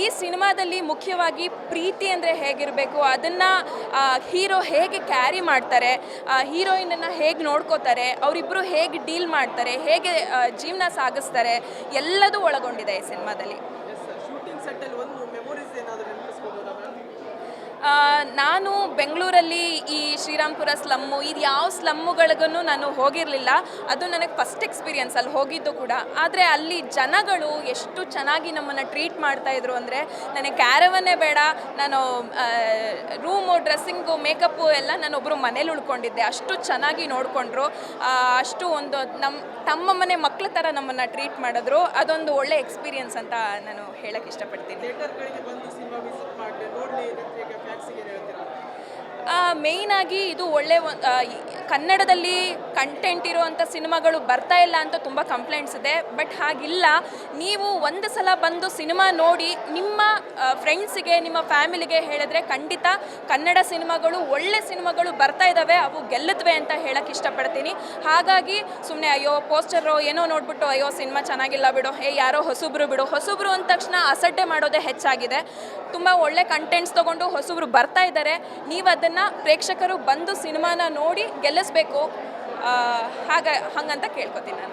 ಈ ಸಿನಿಮಾದಲ್ಲಿ ಮುಖ್ಯವಾಗಿ ಪ್ರೀತಿ ಅಂದರೆ ಹೇಗಿರಬೇಕು, ಅದನ್ನು ಹೀರೋ ಹೇಗೆ ಕ್ಯಾರಿ ಮಾಡ್ತಾರೆ, ಹೀರೋಯಿನನ್ನು ಹೇಗೆ ನೋಡ್ಕೋತಾರೆ, ಅವರಿಬ್ಬರು ಹೇಗೆ ಡೀಲ್ ಮಾಡ್ತಾರೆ, ಹೇಗೆ ಜೀವನ ಸಾಗಿಸ್ತಾರೆ, ಎಲ್ಲದೂ ಒಳಗೊಂಡಿದೆ ಈ ಸಿನಿಮಾದಲ್ಲಿ. ಶೂಟಿಂಗ್ ಸೆಟ್ಟಲ್ಲಿ ಒಂದು ಮೆಮೊರೀಸ್ ಏನಾದರೂ ನೆನಪಿಸ್ಕೋಬೋದಾ ಮ್ಯಾಮ್? ನಾನು ಬೆಂಗಳೂರಲ್ಲಿ ಈ ಶ್ರೀರಾಮ್ಪುರ ಸ್ಲಮ್ಮು ಇದು ಯಾವ ಸ್ಲಮ್ಮುಗಳಿಗೂ ನಾನು ಹೋಗಿರಲಿಲ್ಲ. ಅದು ನನಗೆ ಫಸ್ಟ್ ಎಕ್ಸ್ಪೀರಿಯನ್ಸ್ ಅಲ್ಲಿ ಹೋಗಿದ್ದು ಕೂಡ. ಆದರೆ ಅಲ್ಲಿ ಜನಗಳು ಎಷ್ಟು ಚೆನ್ನಾಗಿ ನಮ್ಮನ್ನು ಟ್ರೀಟ್ ಮಾಡ್ತಾಯಿದ್ರು ಅಂದರೆ, ನನಗೆ ಕ್ಯಾರವನ್ನೇ ಬೇಡ, ನಾನು ರೂಮು, ಡ್ರೆಸ್ಸಿಂಗು, ಮೇಕಪ್ಪು ಎಲ್ಲ ನಾನೊಬ್ಬರು ಮನೇಲಿ ಉಳ್ಕೊಂಡಿದ್ದೆ. ಅಷ್ಟು ಚೆನ್ನಾಗಿ ನೋಡಿಕೊಂಡ್ರು. ಅಷ್ಟು ಒಂದು ತಮ್ಮ ಮನೆ ಮಕ್ಕಳ ಥರ ನಮ್ಮನ್ನು ಟ್ರೀಟ್ ಮಾಡಿದ್ರು. ಅದೊಂದು ಒಳ್ಳೆ ಎಕ್ಸ್ಪೀರಿಯನ್ಸ್ ಅಂತ ನಾನು ಹೇಳಕ್ಕೆ ಇಷ್ಟಪಡ್ತೀನಿ. ಥಿಯೇಟರ್ಗಳಿಗೆ ಬಂದು ಸಿನಿಮಾ ವಿಸಿಟ್ ಮಾಡಿ ನೋಡಲಿ ಫ್ಯಾನ್ಸಿಗೆ ಹೇಳ್ತೀರಾ? ಮೇಯ್ನಾಗಿ ಇದು ಒಳ್ಳೆ ಕನ್ನಡದಲ್ಲಿ ಕಂಟೆಂಟ್ ಇರುವಂಥ ಸಿನಿಮಾಗಳು ಬರ್ತಾ ಇಲ್ಲ ಅಂತ ತುಂಬ ಕಂಪ್ಲೇಂಟ್ಸ್ ಇದೆ. ಬಟ್ ಹಾಗಿಲ್ಲ, ನೀವು ಒಂದು ಸಲ ಬಂದು ಸಿನಿಮಾ ನೋಡಿ ನಿಮ್ಮ ಫ್ರೆಂಡ್ಸಿಗೆ, ನಿಮ್ಮ ಫ್ಯಾಮಿಲಿಗೆ ಹೇಳಿದ್ರೆ ಖಂಡಿತ ಕನ್ನಡ ಸಿನಿಮಾಗಳು, ಒಳ್ಳೆ ಸಿನಿಮಾಗಳು ಬರ್ತಾ ಇದ್ದಾವೆ, ಅವು ಗೆಲ್ಲುತ್ತವೆ ಅಂತ ಹೇಳಕ್ಕೆ ಇಷ್ಟಪಡ್ತೀನಿ. ಹಾಗಾಗಿ ಸುಮ್ಮನೆ ಅಯ್ಯೋ ಪೋಸ್ಟರು ಏನೋ ನೋಡ್ಬಿಟ್ಟು ಅಯ್ಯೋ ಸಿನಿಮಾ ಚೆನ್ನಾಗಿಲ್ಲ ಬಿಡು, ಯಾರೋ ಹೊಸಬ್ರು ಬಿಡು, ಹೊಸಬ್ರು ಅಂದ ತಕ್ಷಣ ಅಸಡ್ಡೆ ಮಾಡೋದೇ ಹೆಚ್ಚಾಗಿದೆ. ತುಂಬ ಒಳ್ಳೆ ಕಂಟೆಂಟ್ಸ್ ತೊಗೊಂಡು ಹೊಸಬ್ರು ಬರ್ತಾ ಇದ್ದಾರೆ. ನೀವು ಅದನ್ನು ಪ್ರೇಕ್ಷಕರು ಬಂದು ಸಿನಿಮಾನ ನೋಡಿ ಗೆಲ್ಲಿಸ್ಬೇಕು, ಹಾಗಂತ ಕೇಳ್ಕೊತೀನಿ ನಾನು.